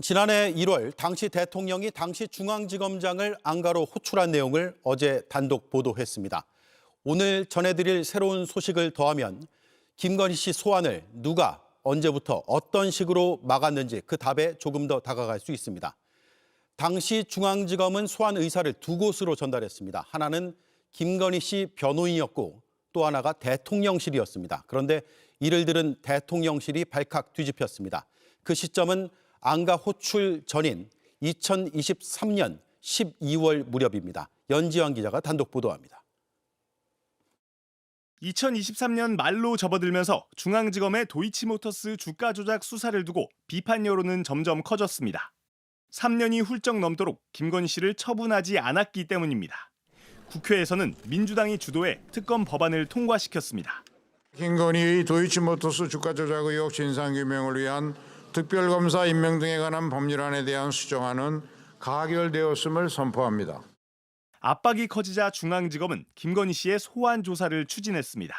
지난해 1월 당시 대통령이 당시 중앙지검장을 안가로 호출한 내용을 어제 단독 보도했습니다. 오늘 전해드릴 새로운 소식을 더하면 김건희 씨 소환을 누가 언제부터 어떤 식으로 막았는지 그 답에 조금 더 다가갈 수 있습니다. 당시 중앙지검은 소환 의사를 두 곳으로 전달했습니다. 하나는 김건희 씨 변호인이었고 또 하나가 대통령실이었습니다. 그런데 이를 들은 대통령실이 발칵 뒤집혔습니다. 그 시점은 안가 호출 전인 2023년 12월 무렵입니다. 연지환 기자가 단독 보도합니다. 2023년 말로 접어들면서 중앙지검의 도이치모터스 주가 조작 수사를 두고 비판 여론은 점점 커졌습니다. 3년이 훌쩍 넘도록 김건희 씨를 처분하지 않았기 때문입니다. 국회에서는 민주당이 주도해 특검 법안을 통과시켰습니다. 김건희의 도이치모터스 주가 조작 의혹 진상규명을 위한 특별검사 임명 등에 관한 법률안에 대한 수정안은 가결되었음을 선포합니다. 압박이 커지자 중앙지검은 김건희 씨의 소환 조사를 추진했습니다.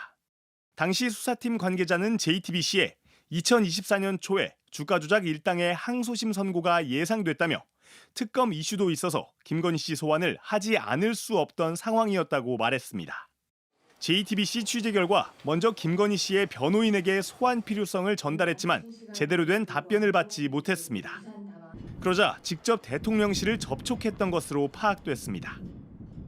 당시 수사팀 관계자는 JTBC에 2024년 초에 주가 조작 일당의 항소심 선고가 예상됐다며 특검 이슈도 있어서 김건희 씨 소환을 하지 않을 수 없던 상황이었다고 말했습니다. JTBC 취재 결과 먼저 김건희 씨의 변호인에게 소환 필요성을 전달했지만 제대로 된 답변을 받지 못했습니다. 그러자 직접 대통령실을 접촉했던 것으로 파악됐습니다.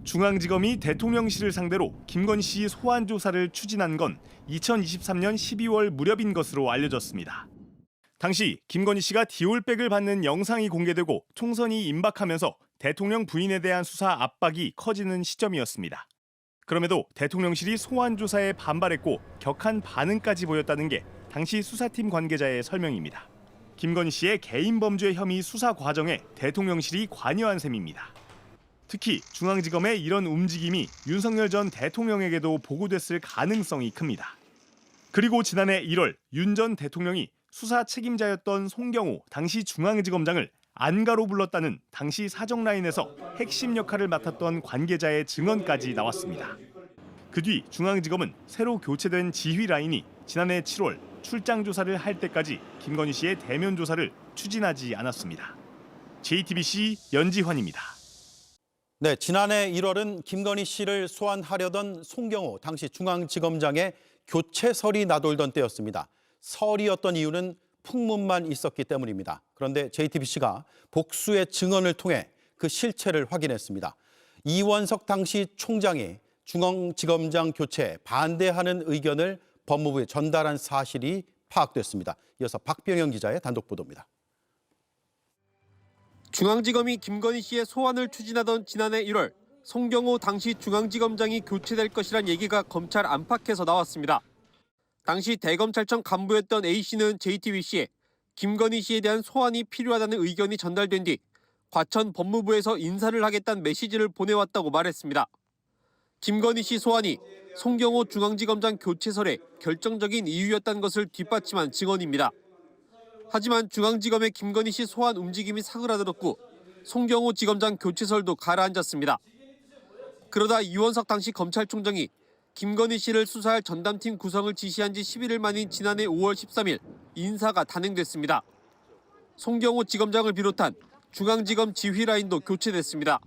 중앙지검이 대통령실을 상대로 김건희 씨 소환 조사를 추진한 건 2023년 12월 무렵인 것으로 알려졌습니다. 당시 김건희 씨가 디올백을 받는 영상이 공개되고 총선이 임박하면서 대통령 부인에 대한 수사 압박이 커지는 시점이었습니다. 그럼에도 대통령실이 소환 조사에 반발했고 격한 반응까지 보였다는 게 당시 수사팀 관계자의 설명입니다. 김건희 씨의 개인 범죄 혐의 수사 과정에 대통령실이 관여한 셈입니다. 특히 중앙지검의 이런 움직임이 윤석열 전 대통령에게도 보고됐을 가능성이 큽니다. 그리고 지난해 1월 윤 전 대통령이 수사 책임자였던 송경호 당시 중앙지검장을 안가로 불렀다는 당시 사정라인에서 핵심 역할을 맡았던 관계자의 증언까지 나왔습니다. 그 뒤 중앙지검은 새로 교체된 지휘 라인이 지난해 7월 출장 조사를 할 때까지 김건희 씨의 대면 조사를 추진하지 않았습니다. JTBC 연지환입니다. 네, 지난해 1월은 김건희 씨를 소환하려던 송경호 당시 중앙지검장의 교체설이 나돌던 때였습니다. 설이었던 이유는 풍문만 있었기 때문입니다. 그런데 JTBC가 복수의 증언을 통해 그 실체를 확인했습니다. 이원석 당시 총장이 중앙지검장 교체에 반대하는 의견을 법무부에 전달한 사실이 파악됐습니다. 이어서 박병영 기자의 단독 보도입니다. 중앙지검이 김건희 씨의 소환을 추진하던 지난해 1월 송경호 당시 중앙지검장이 교체될 것이란 얘기가 검찰 안팎에서 나왔습니다. 당시 대검찰청 간부였던 A씨는 JTBC에 김건희 씨에 대한 소환이 필요하다는 의견이 전달된 뒤 과천 법무부에서 인사를 하겠다는 메시지를 보내왔다고 말했습니다. 김건희 씨 소환이 송경호 중앙지검장 교체설의 결정적인 이유였다는 것을 뒷받침한 증언입니다. 하지만 중앙지검의 김건희 씨 소환 움직임이 사그라들었고 송경호 지검장 교체설도 가라앉았습니다. 그러다 이원석 당시 검찰총장이 김건희 씨를 수사할 전담팀 구성을 지시한 지 11일 만인 지난해 5월 13일 인사가 단행됐습니다. 송경호 지검장을 비롯한 중앙지검 지휘라인도 교체됐습니다.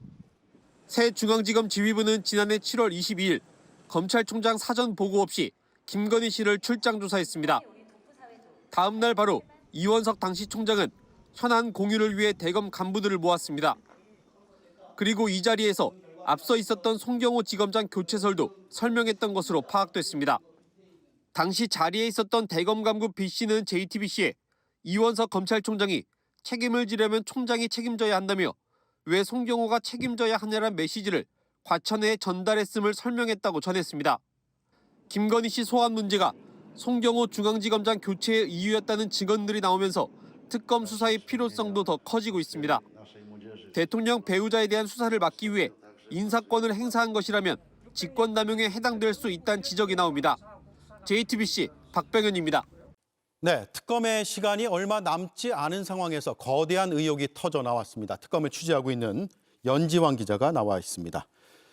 새 중앙지검 지휘부는 지난해 7월 22일 검찰총장 사전 보고 없이 김건희 씨를 출장 조사했습니다. 다음 날 바로 이원석 당시 총장은 현안 공유를 위해 대검 간부들을 모았습니다. 그리고 이 자리에서 앞서 있었던 송경호 지검장 교체설도 설명했던 것으로 파악됐습니다. 당시 자리에 있었던 대검 간부 B씨는 JTBC에 이원석 검찰총장이 책임을 지려면 총장이 책임져야 한다며 왜 송경호가 책임져야 하냐란 메시지를 과천에 전달했음을 설명했다고 전했습니다. 김건희 씨 소환 문제가 송경호 중앙지검장 교체의 이유였다는 증언들이 나오면서 특검 수사의 필요성도 더 커지고 있습니다. 대통령 배우자에 대한 수사를 막기 위해 인사권을 행사한 것이라면 직권남용에 해당될 수 있다는 지적이 나옵니다. JTBC 박병현입니다. 네, 특검의 시간이 얼마 남지 않은 상황에서 거대한 의혹이 터져 나왔습니다. 특검을 취재하고 있는 연지환 기자가 나와 있습니다.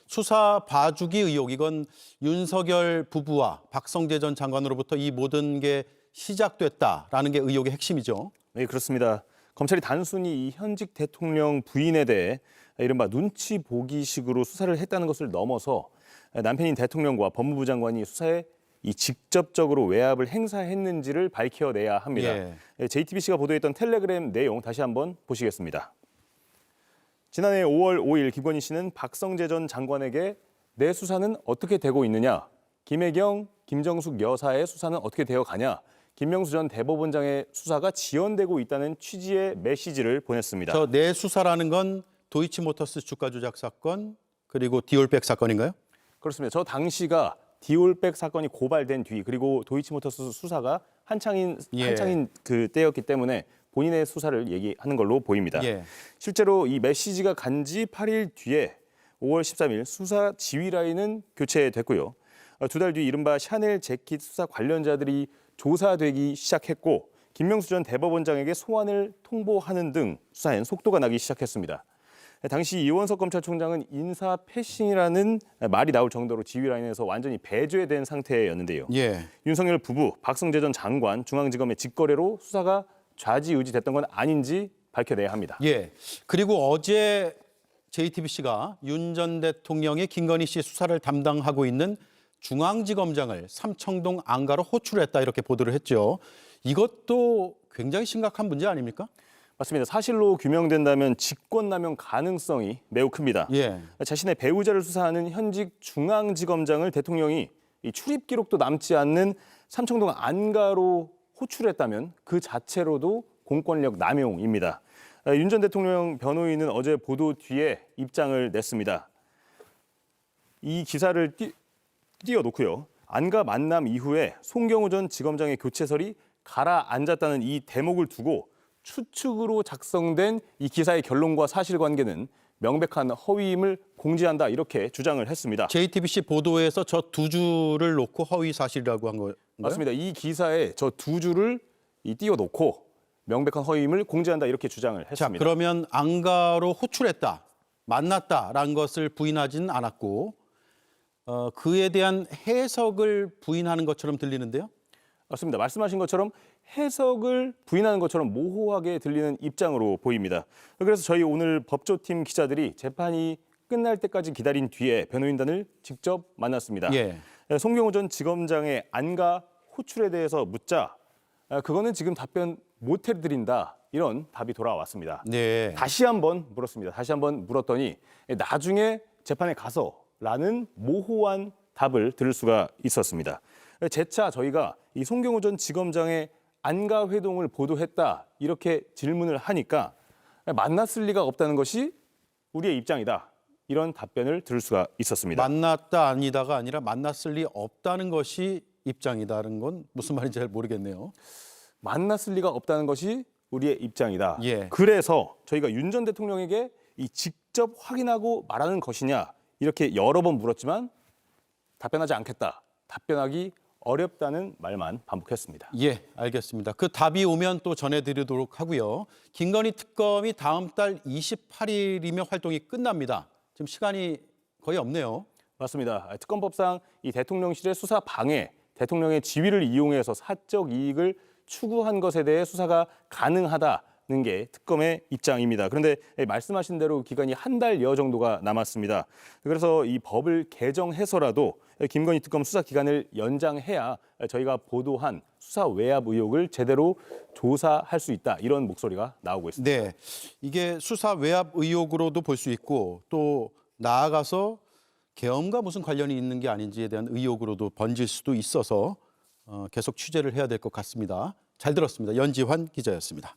수사 봐주기 의혹, 이건 윤석열 부부와 박성재 전 장관으로부터 이 모든 게 시작됐다라는 게 의혹의 핵심이죠. 네, 그렇습니다. 검찰이 단순히 이 현직 대통령 부인에 대해 이른바 눈치 보기식으로 수사를 했다는 것을 넘어서 남편인 대통령과 법무부 장관이 수사에 이 직접적으로 외압을 행사했는지를 밝혀내야 합니다. JTBC가 보도했던 텔레그램 내용 다시 한번 보시겠습니다. 지난해 5월 5일 김건희 씨는 박성재 전 장관에게 내 수사는 어떻게 되고 있느냐, 김혜경, 김정숙 여사의 수사는 어떻게 되어 가냐, 김명수 전 대법원장의 수사가 지연되고 있다는 취지의 메시지를 보냈습니다. 저 내 수사라는 건 도이치모터스 주가 조작 사건 그리고 디올백 사건인가요? 그렇습니다. 저 당시가 디올백 사건이 고발된 뒤 그리고 도이치모터스 수사가 한창인 그 때였기 때문에 본인의 수사를 얘기하는 걸로 보입니다. 실제로 이 메시지가 간 지 8일 뒤에 5월 13일 수사 지휘 라인은 교체됐고요. 두 달 뒤 이른바 샤넬 재킷 수사 관련자들이 조사되기 시작했고 김명수 전 대법원장에게 소환을 통보하는 등 수사엔 속도가 나기 시작했습니다. 당시 이원석 검찰총장은 인사 패싱이라는 말이 나올 정도로 지휘 라인에서 완전히 배제된 상태였는데요. 윤석열 부부, 박성재 전 장관, 중앙지검의 직거래로 수사가 좌지우지됐던 건 아닌지 밝혀내야 합니다. 그리고 어제 JTBC가 윤 전 대통령의 김건희 씨 수사를 담당하고 있는 중앙지검장을 삼청동 안가로 호출했다 이렇게 보도를 했죠. 이것도 굉장히 심각한 문제 아닙니까? 맞습니다. 사실로 규명된다면 직권남용 가능성이 매우 큽니다. 자신의 배우자를 수사하는 현직 중앙지검장을 대통령이 이 출입 기록도 남지 않는 삼청동 안가로 호출했다면 그 자체로도 공권력 남용입니다. 윤 전 대통령 변호인은 어제 보도 뒤에 입장을 냈습니다. 이 기사를 띄워놓고요. 안가 만남 이후에 송경호 전 지검장의 교체설이 가라앉았다는 이 대목을 두고 추측으로 작성된 이 기사의 결론과 사실관계는 명백한 허위임을 공지한다 이렇게 주장을 했습니다. JTBC 보도에서 저 두 줄을 놓고 허위 사실이라고 한 거예요? 맞습니다. 이 기사에 저 두 줄을 띄워놓고 명백한 허위임을 공지한다 이렇게 주장을 했습니다. 자, 그러면 안가로 호출했다, 만났다라는 것을 부인하지는 않았고 그에 대한 해석을 부인하는 것처럼 들리는데요? 맞습니다. 말씀하신 것처럼 해석을 부인하는 것처럼 모호하게 들리는 입장으로 보입니다. 그래서 저희 오늘 법조팀 기자들이 재판이 끝날 때까지 기다린 뒤에 변호인단을 직접 만났습니다. 송경호 전 지검장의 안가 호출에 대해서 묻자 그거는 지금 답변 못 해드린다 이런 답이 돌아왔습니다. 다시 한번 물었습니다. 다시 한번 물었더니 나중에 재판에 가서라는 모호한 답을 들을 수가 있었습니다. 재차 저희가 이 송경호 전 지검장의 안가 회동을 보도했다 이렇게 질문을 하니까 만났을 리가 없다는 것이 우리의 입장이다 이런 답변을 들을 수가 있었습니다. 만났다 아니다가 아니라 만났을 리 없다는 것이 입장이다는 건 무슨 말인지 잘 모르겠네요. 만났을 리가 없다는 것이 우리의 입장이다. 그래서 저희가 윤 전 대통령에게 이 직접 확인하고 말하는 것이냐 이렇게 여러 번 물었지만 답변하지 않겠다. 답변하기 어렵다는 말만 반복했습니다. 알겠습니다. 그 답이 오면 또 전해드리도록 하고요. 김건희 특검이 다음 달 28일이면 활동이 끝납니다. 지금 시간이 거의 없네요. 맞습니다. 특검법상 이 대통령실의 수사 방해, 대통령의 지위를 이용해서 사적 이익을 추구한 것에 대해 수사가 가능하다는 게 특검의 입장입니다. 그런데 말씀하신 대로 기간이 한 달여 정도가 남았습니다. 그래서 이 법을 개정해서라도 김건희 특검 수사 기간을 연장해야 저희가 보도한 수사 외압 의혹을 제대로 조사할 수 있다. 이런 목소리가 나오고 있습니다. 이게 수사 외압 의혹으로도 볼 수 있고 또 나아가서 계엄과 무슨 관련이 있는 게 아닌지에 대한 의혹으로도 번질 수도 있어서 계속 취재를 해야 될 것 같습니다. 잘 들었습니다. 연지환 기자였습니다.